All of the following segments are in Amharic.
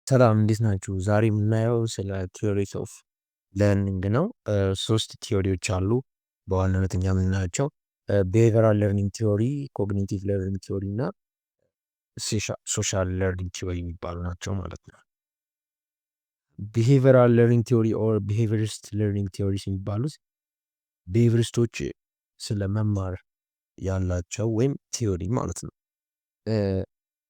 ሰላም እንዴት ናችሁ? ዛሬ የምናየው ስለ ቲዮሪስ ኦፍ ለርኒንግ ነው። ሶስት ቲዮሪዎች አሉ በዋናነት እኛ የምናያቸው ቢሄቪራል ለርኒንግ ቲዮሪ፣ ኮግኒቲቭ ለርኒንግ ቲዮሪ እና ሶሻል ለርኒንግ ቲዮሪ የሚባሉ ናቸው ማለት ነው። ቢሄቪራል ለርኒንግ ቲዮሪ ኦር ቢሄቪሪስት ለርኒንግ ቲዮሪስ የሚባሉት ቢሄቪሪስቶች ስለ መማር ያላቸው ወይም ቲዮሪ ማለት ነው።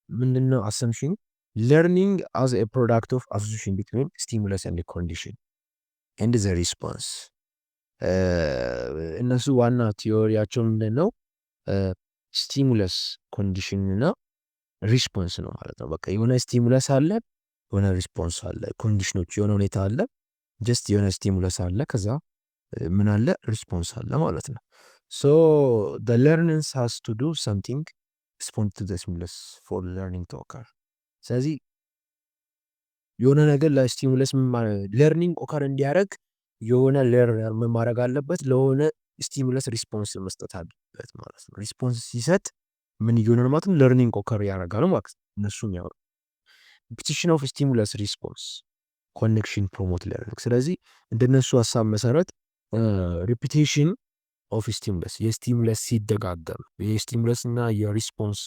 ምንድነው አሰምሽን learning as a product of association between stimulus and the condition and the response እነሱ ዋና ቲዮሪያቸው ምንድነው? ስቲሙለስ ኮንዲሽን እና ሪስፖንስ ነው ማለት ነው። በቃ የሆነ ስቲሙለስ አለ፣ የሆነ ሪስፖንስ አለ፣ ኮንዲሽኖች የሆነ ሁኔታ አለ፣ ጀስት የሆነ ስቲሙለስ አለ፣ ከዛ ምን አለ ሪስፖንስ አለ ማለት ነው። ሶ the learners has to do something respond to the stimulus for learning to occur። ስለዚህ የሆነ ነገር ለስቲሙለስ ለርኒንግ ኦከር እንዲያደርግ የሆነ ለርነር ምን ማድረግ አለበት? ለሆነ ስቲሙለስ ሪስፖንስ መስጠት አለበት ማለት ነው። ሪስፖንስ ሲሰጥ ምን እየሆነ ነው ማለት ነው? ለርኒንግ ኦከር ያደርጋል ማለት ነው። እነሱም ያው ሪፒቲሽን ኦፍ ስቲሙለስ ሪስፖንስ ኮኔክሽን ፕሮሞት ለርኒንግ። ስለዚህ እንደነሱ ሀሳብ መሰረት ሪፒቲሽን ኦፍ ስቲሙለስ የስቲሙለስ ሲደጋገም የስቲሙለስ እና የሪስፖንስ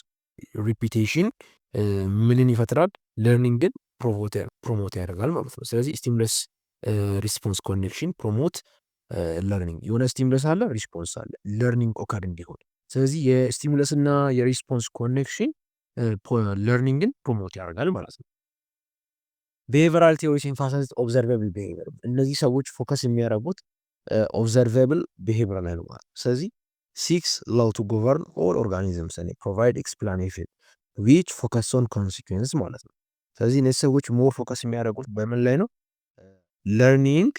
ሪፒቴሽን ምንን ይፈጥራል? ለርኒንግን ፕሮሞት ያደርጋል ማለት ነው። ስለዚህ ስቲሙለስ ሪስፖንስ ኮኔክሽን ፕሮሞት ለርኒንግ። የሆነ ስቲሙለስ አለ፣ ሪስፖንስ አለ፣ ለርኒንግ ኦከር እንዲሆን። ስለዚህ የስቲሙለስ እና የሪስፖንስ ኮኔክሽን ለርኒንግን ፕሮሞት ያደርጋል ማለት ነው። ቢሄቪራል ቲዮሪስ ኤምፋሳይዝ ኦብዘርቬብል ቢሄቪየር። እነዚህ ሰዎች ፎከስ የሚያደርጉት ኦብዘርቬብል ቢሄቪየር ላይ ነው ማለት ነው። ስለዚህ ሲክስ ላው ቱ ጎቨርን ኦል ኦርጋኒዝምስ ኤንድ ፕሮቫይድ ኤክስፕላኔሽን ዊች ፎከስ ኦን ኮንሲኩዌንስ ማለት ነው። ስለዚህ እነዚህ ሰዎች ሞር ፎከስ የሚያደርጉት በምን ላይ ነው? ለርኒንግ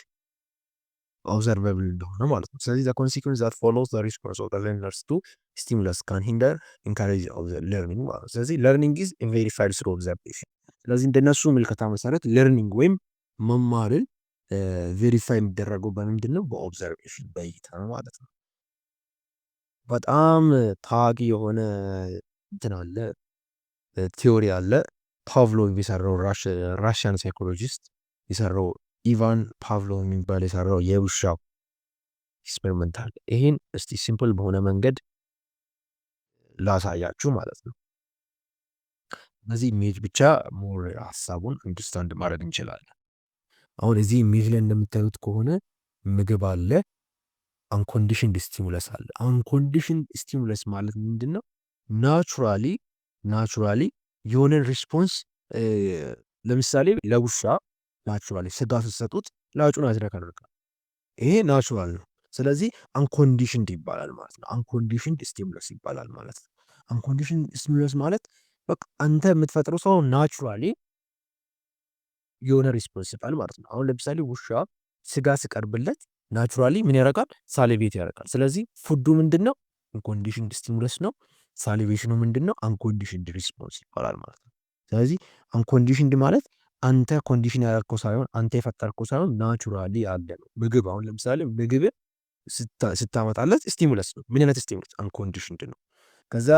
ኦብዘርቬብል እንደሆነ ማለት ነው። ስለዚህ ዘ ኮንሲኩዌንስ ዛት ፎሎውስ ዘ ሪስፖንስ ኦፍ ዘ ለርነርስ ቱ ስቲሙለስ ካን ሂንደር ኢንካሬጅ ኦፍ ዘ ለርኒንግ ማለት ነው። ስለዚህ ለርኒንግ ኢዝ ቬሪፋይድ ስሩ ኦብዘርቬሽን። ስለዚህ እንደነሱ ምልከታ መሰረት ለርኒንግ ወይም መማርን ቬሪፋይ የሚደረገው በምንድን ነው? በኦብዘርቬሽን በእይታ ነው ማለት ነው። በጣም ታዋቂ የሆነ እንትን አለ ቲዮሪ አለ ፓቭሎቭ የሰራው ራሽያን ሳይኮሎጂስት የሰራው ኢቫን ፓቭሎቭ የሚባል የሰራው የውሻ ኤክስፔሪመንት አለ። ይሄን እስቲ ሲምፕል በሆነ መንገድ ላሳያችሁ ማለት ነው። በዚህ ኢሜጅ ብቻ ሞር ሀሳቡን አንደርስታንድ ማድረግ እንችላለን። አሁን እዚህ ኢሜጅ ላይ እንደምታዩት ከሆነ ምግብ አለ፣ አንኮንዲሽንድ ስቲሙለስ አለ። አንኮንዲሽንድ ስቲሙለስ ማለት ምንድነው? ናቹራሊ የሆነን ሪስፖንስ ለምሳሌ ለውሻ ናቹራሊ ስጋ ስትሰጡት ላጩን ያዝረከርካል። ይሄ ናቹራል ነው። ስለዚህ አንኮንዲሽንድ ይባላል ማለት ነው። አንኮንዲሽንድ ስቲሙለስ ይባላል ማለት ነው። አንኮንዲሽንድ ስቲሙለስ ማለት በቃ አንተ የምትፈጥረው ሰው ናቹራሊ የሆነ ሪስፖንስ ይባል ማለት ነው። አሁን ለምሳሌ ውሻ ስጋ ስቀርብለት ናቹራሊ ምን ያደርጋል? ሳሊቬት ያደርጋል። ስለዚህ ፉዱ ምንድነው? አንኮንዲሽንድ ስቲሙለስ ነው። ሳሊቬሽኑ ምንድነው? አንኮንዲሽንድ ሪስፖንስ ይባላል ማለት ነው። ስለዚህ አንኮንዲሽንድ ማለት አንተ ኮንዲሽን ያደረግከው ሳይሆን አንተ የፈጠርከው ሳይሆን ናቹራሊ ያለ ነው። ምግብ አሁን ለምሳሌ ምግብ ስታመጣለት ስቲሙለስ ነው። ምን አይነት ስቲሙለስ? አንኮንዲሽንድ ነው። ከዛ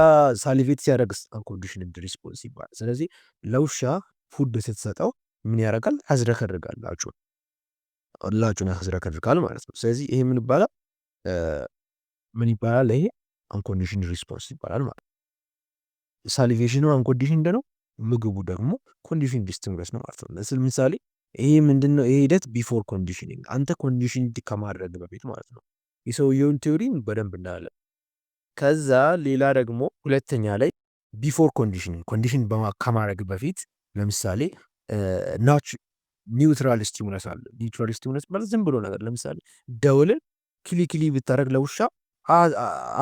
ሳሊቬት ሲያደርግስ አንኮንዲሽንድ ሪስፖንስ ይባላል። ስለዚህ ለውሻ ፉድ ስትሰጠው ምን ያደርጋል? ያዝረከርጋል። ላጩን ያዝረከርጋል ማለት ነው። ስለዚህ ይሄ ምን ይባላል? ይሄ አንኮንዲሽንድ ሪስፖንስ ይባላል ማለት ነው። ሳሊቬሽኑ አንኮንዲሽንድ ነው። ምግቡ ደግሞ ኮንዲሽንድ ስቲሙለስ ነው ማለት ነው። ለምሳሌ ይሄ ምንድነው? ይሄ ሂደት ቢፎር ኮንዲሽኒንግ፣ አንተ ኮንዲሽንድ ከማድረግ በፊት ማለት ነው። የሰውየውን ቲዮሪ በደንብ እናያለን። ከዛ ሌላ ደግሞ ሁለተኛ ላይ ቢፎር ኮንዲሽን ከማድረግ በፊት ለምሳሌ ኒውትራል ስቲሙለስ አለ። ኒውትራል ስቲሙለስ ማለት ዝም ብሎ ነገር ለምሳሌ ደውልን ክሊክሊ ብታደረግ ለውሻ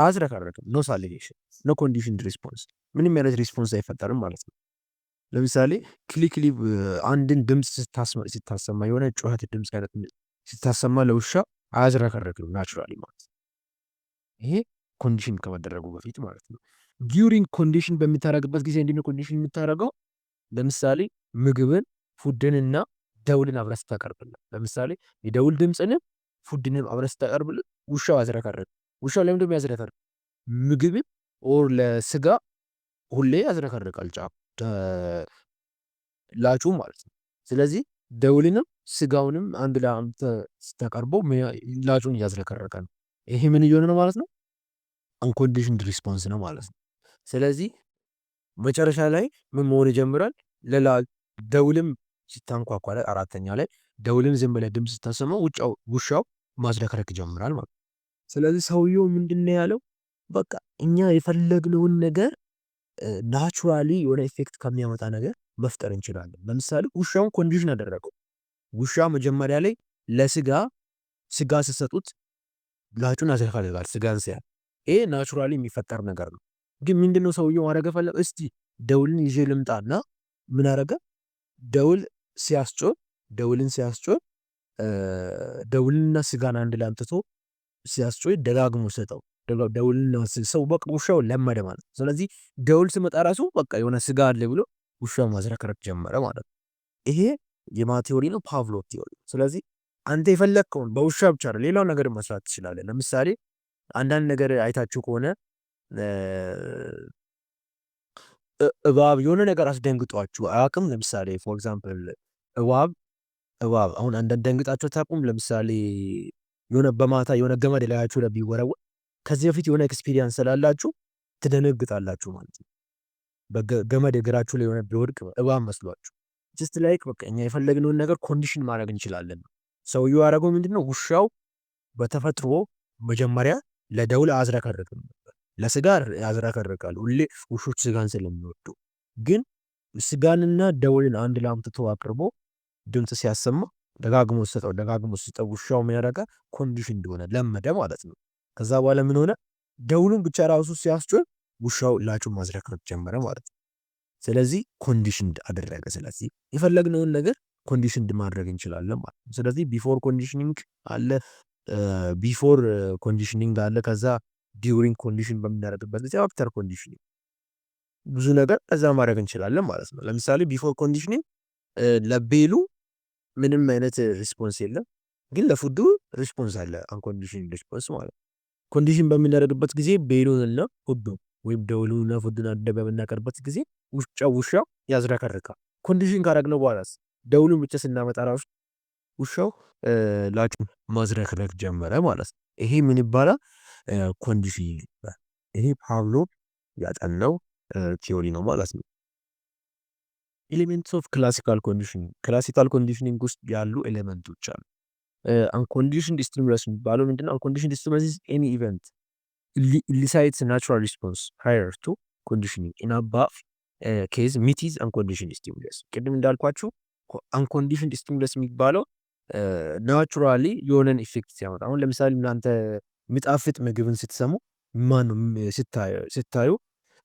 አዝረከረክም። ኖ ሳሊቬሽን ኖ ኮንዲሽንድ ሪስፖንስ፣ ምንም አይነት ሪስፖንስ አይፈጠርም ማለት ነው። ለምሳሌ ክሊክሊ አንድን ድምፅ ስታሰማ የሆነ ጩኸት ድምፅ አይነት ስታሰማ ለውሻ አያዝረከረክም ናቹራሊ ማለት ነው። ይሄ ኮንዲሽን ከመደረጉ በፊት ማለት ነው። ዲዩሪንግ ኮንዲሽን በምታደረግበት ጊዜ እንዲህ ነው ኮንዲሽን የምታደረገው። ለምሳሌ ምግብን ፉድንና ደውልን አብረህ ስታቀርብልን፣ ለምሳሌ የደውል ድምፅንም ፉድንም አብረህ ስታቀርብልን ውሻው ያዝረከረክ። ውሻው ለምንድን ነው ያዝረከረክ? ምግብን ኦር ለስጋ ሁሌ ያዝረከርቃል ላጩ ማለት ነው። ስለዚህ ደውልንም ስጋውንም አንድ ላይ አምጥተህ ስታቀርበው ላጩን እያዝረከረከ ነው። ይሄ ምን እየሆነ ነው ማለት ነው? አንኮንዲሽንድ ሪስፖንስ ነው ማለት ነው። ስለዚህ መጨረሻ ላይ ምን መሆን ይጀምራል? ደውልም ሲታንኳኳ ላይ አራተኛ ላይ ደውልን ዝም ብለህ ድምፅ ስታሰማው ውሻው ማዝረክረክ ይጀምራል ማለት ነው። ስለዚህ ሰውየው ምንድነው ያለው? በቃ እኛ የፈለግነውን ነገር ናቹራሊ የሆነ ኢፌክት ከሚያመጣ ነገር መፍጠር እንችላለን። ለምሳሌ ውሻውን ኮንዲሽን አደረገው። ውሻ መጀመሪያ ላይ ስጋ ስሰጡት ላጩን ያዝረከርካል ስጋን ሲያይ። ይሄ ናቹራሊ የሚፈጠር ነገር ነው። ግን ምንድነው ሰውየው ማድረግ ፈለገ? እስቲ ደውልን ይዤ ልምጣና ምን አረገ? ደውልን ሲያስጮህ ደውልንና ስጋን አንድ ላይ አምጥቶ ሲያስጮህ ደጋግሞ ሰጠው። ደውልና ሰው በቃ ውሻው ለመደ ማለት ነው። ስለዚህ ደውል ስመጣ ራሱ በቃ የሆነ ስጋ አለ ብሎ ውሻው ማዝረክረክ ጀመረ ማለት ነው። ይሄ የማ ቲዮሪ ነው? ፓቭሎቭ ቲዮሪ። ስለዚህ አንተ የፈለግከውን በውሻ ብቻ አይደል ሌላው ነገር መስራት ትችላለህ። ለምሳሌ አንዳንድ ነገር አይታችሁ ከሆነ እባብ የሆነ ነገር አስደንግጧችሁ አያውቅም? ለምሳሌ ፎር ኤግዛምፕል እባብ አሁን ደንግጣችሁ አታውቁም? ለምሳሌ የሆነ በማታ የሆነ ገመድ ላያችሁ ላይ ቢወረወር ከዚህ በፊት የሆነ ኤክስፒሪየንስ ስላላችሁ ትደነግጣላችሁ ማለት ነው። በገመድ እግራችሁ ላይ የሆነ ቢወድቅ እባብ መስሏችሁ ጀስት ላይክ በቃ እኛ የፈለግነውን ነገር ኮንዲሽን ማድረግ እንችላለን። ሰውየው ያደረገው ምንድነው? ውሻው በተፈጥሮ መጀመሪያ ለደውል አያዝረከርክም ነበር። ለስጋ ያዝረከርካል ሁሌ ውሾች ስጋን ስለሚወዱ። ግን ስጋንና ደውልን አንድ ላይ አምጥቶ አቅርቦ ድምፅ ሲያሰማ ደጋግሞ ሲሰጠው ውሻው ምን ያደርጋል? ኮንዲሽን እንደሆነ ለመደ ማለት ነው። ከዛ በኋላ ምን ሆነ? ደውሉን ብቻ ራሱ ሲያስጮህ ውሻው ላጩን ማዝረክረክ ጀመረ ማለት ነው። ስለዚህ ኮንዲሽንድ አደረገ። ስለዚህ የፈለግነውን ነገር ኮንዲሽንድ ማድረግ እንችላለን ማለት ነው። ስለዚህ ቢፎር ኮንዲሽኒንግ አለ፣ ቢፎር ኮንዲሽኒንግ አለ፣ ከዛ ዲዩሪንግ ኮንዲሽን በምናደርግበት ጊዜ አፍተር ኮንዲሽኒንግ ብዙ ነገር ከዛ ማድረግ እንችላለን ማለት ነው። ለምሳሌ ቢፎር ኮንዲሽኒንግ ለቤሉ ምንም አይነት ሪስፖንስ የለም፣ ግን ለፉዱ ሪስፖንስ አለ፣ አንኮንዲሽን ሪስፖንስ ማለት ነው። ኮንዲሽን በምናደርግበት ጊዜ ቤሉንና ፉዱ ወይም ደውሉንና ፉዱን አንድ ላይ በምናቀርብበት ጊዜ ውሻው ያዝረከርካል። ኮንዲሽን ካደረግነው በኋላስ ደውሉን ብቻ ስናመጣ ራሱ ውሻው ላጩን ማዝረክረክ ጀመረ ማለት ነው። ይሄ ምን ይባላል? ኮንዲሽን ይባላል። ይሄ ፓቭሎቭ ያጠናው ቲዮሪ ነው ማለት ነው። ኤሌመንትስ ኦፍ ክላሲካል ኮንዲሽኒንግ። ክላሲካል ኮንዲሽኒንግ ውስጥ ያሉ ኤሌመንቶች አሉ። አንኮንዲሽንድ ስቲሙለስ የሚባለው ምንድነው? አንኮንዲሽንድ ስቲሙለስ ኢዝ ኤኒ ኢቨንት ኢሊሳይትስ ናቹራል ሪስፖንስ ፕራየር ቱ ኮንዲሽኒንግ ኢን አባቭ ኬዝ ሚቲዝ አንኮንዲሽንድ ስቲሙለስ። ቅድም እንዳልኳችሁ አንኮንዲሽንድ ስቲሙለስ የሚባለው ናቹራሊ የሆነን ኢፌክት ሲያመጣ፣ አሁን ለምሳሌ እናንተ የሚጣፍጥ ምግብን ስትሰሙ ማነው ስታዩ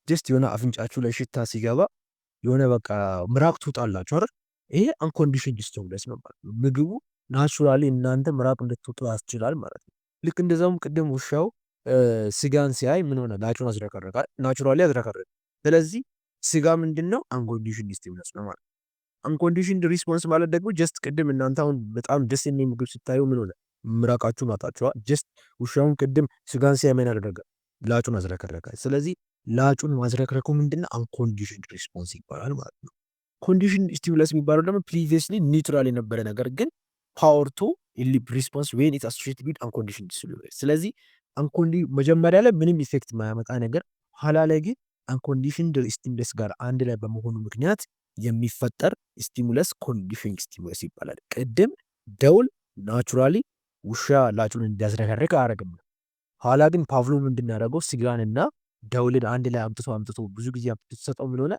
ጀስት የሆነ አፍንጫችሁ ላይ ሽታ ሲገባ የሆነ በቃ ምራቅ ትውጣላችሁ አይደል? ይሄ አንኮንዲሽንድ ስቲሙለስ ነው ማለት ነው። ምግቡ ናቹራሊ እናንተ ምራቅ እንድትውጡ ያስችላል ማለት ነው። ልክ እንደዛውም ቅድም ውሻው ስጋን ሲያይ ምን ሆነ? ላጩን አዝረከረከ፣ ናቹራሊ አዝረከረከ። ስለዚህ ስጋ ምንድነው? አንኮንዲሽንድ ስቲሙለስ ነው ማለት ነው። አንኮንዲሽንድ ሪስፖንስ ማለት ደግሞ ጀስት ቅድም እናንተ አሁን በጣም ደስ የሚል ምግብ ስታዩ ምን ሆነ? ምራቃችሁን አጣችኋል። ጀስት ውሻውን ቅድም ስጋን ሲያይ ምን አደረገ? ላጩን አዝረከረከ። ስለዚህ ላጩን ማዝረክረኩ ምንድነው? አንኮንዲሽንድ ሪስፖንስ ይባላል ማለት ነው። ኮንዲሽንድ ስቲሙለስ የሚባለው ደግሞ ፕሪቪየስሊ ኒውትራል የነበረ ነገር ግን ፓወር ቱ ሪስፖንስ ዌን ኢት አሶሺየትድ ዊዝ አንኮንዲሽንድ ስቲሙለስ። ስለዚህ መጀመሪያ ላይ ምንም ኢፌክት ማያመጣ ነገር ኋላ ላይ ግን አንኮንዲሽንድ ስቲሙለስ ጋር አንድ ላይ በመሆኑ ምክንያት የሚፈጠር ስቲሙለስ ኮንዲሽኒንግ ስቲሙለስ ይባላል። ቅድም ደውል ናቹራሊ ውሻ ላጩን እንዲያዝረከርክ አያደርግም። ኋላ ግን ፓቭሎቭ ምንድን ያደረገው? ስጋንና ደውልን አንድ ላይ አምጥቶ ብዙ ጊዜ ሰጠው። ምን ሆነ?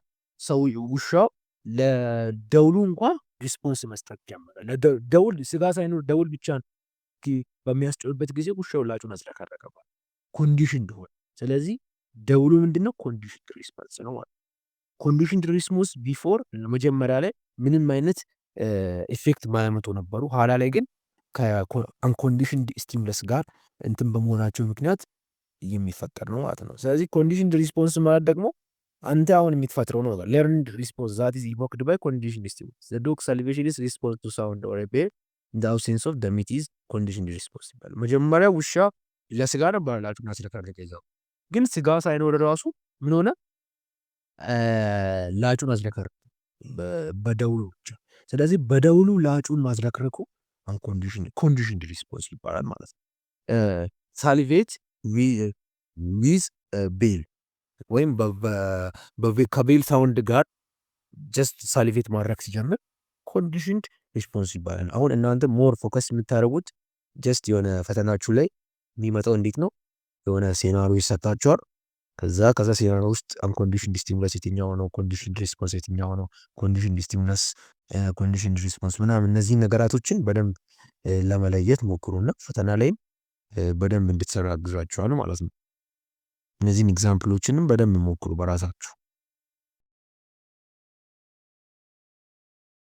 ውሻው ለደውሉ እንኳን ሪስፖንስ መስጠት ጀመረ። ደውል ስጋ ሳይኖር ደውል ብቻ በሚያስጨውበት ጊዜ ውሻው ላጩን አዝረከረከ ኮንዲሽን እንደሆነ። ስለዚህ ደውሉ ምንድነው? ኮንዲሽን ሪስፖንስ ነው ማለት። ኮንዲሽን ሪስፖንስ ቢፎር መጀመሪያ ላይ ምንም አይነት ኢፌክት ማያመጡ ነበሩ። ኋላ ላይ ግን ከአንኮንዲሽን ስቲሙለስ ጋር እንትን በመሆናቸው ምክንያት የሚፈጠር ነው ማለት ነው። ስለዚህ ኮንዲሽን ሪስፖንስ ማለት ደግሞ አንተ አሁን የምትፈጥረው ነው። ለርንድ ሪስፖንስ ዛት ኢዝ ኢቮክድ ባይ ኮንዲሽን ስቲሙለስ ዘ ዶግ ሳሊቬሽን ኢዝ ሪስፖንስ ቱ ሳውንድ ኦር ኤ ቤር ኢን ዘ አብሴንስ ኦፍ ዘ ሚት ኢዝ ኮንዲሽን ሪስፖንስ ይባላል። መጀመሪያ ውሻ ለስጋ ነበር ላጩን አዝረከረከ ይዘው፣ ግን ስጋ ሳይኖር ራሱ ምን ሆነ? ላጩን አዝረከረከ በደውሉ ብቻ። ስለዚህ በደውሉ ላጩን ማዝረክረኩ ኮንዲሽንድ ሪስፖንስ ይባላል ማለት ነው። ሳሊቬት ዊዝ ቤል ወይም ከቤል ሳውንድ ጋር ጀስት ሳሊቬት ማድረግ ሲጀምር ኮንዲሽንድ ሪስፖንስ ይባላል። አሁን እናንተ ሞር ፎከስ የምታደርጉት ጀስት የሆነ ፈተናችሁ ላይ የሚመጣው እንዴት ነው? የሆነ ሴናሪዮ ይሰጣችኋል። ከዛ ሴናሪዮ ውስጥ አንኮንዲሽንድ ስቲሙለስ የትኛው ነው፣ ኮንዲሽንድ ሪስፖንስ የትኛው ነው፣ ኮንዲሽንድ ስቲሙለስ፣ ኮንዲሽንድ ሪስፖንስ ምናምን እነዚህን ነገራቶችን በደንብ ለመለየት ሞክሩና ፈተና ላይም በደንብ እንድትሰሩ ያግዟችኋል ማለት ነው። እነዚህን ኤግዛምፕሎችንም በደንብ ሞክሩ በራሳችሁ።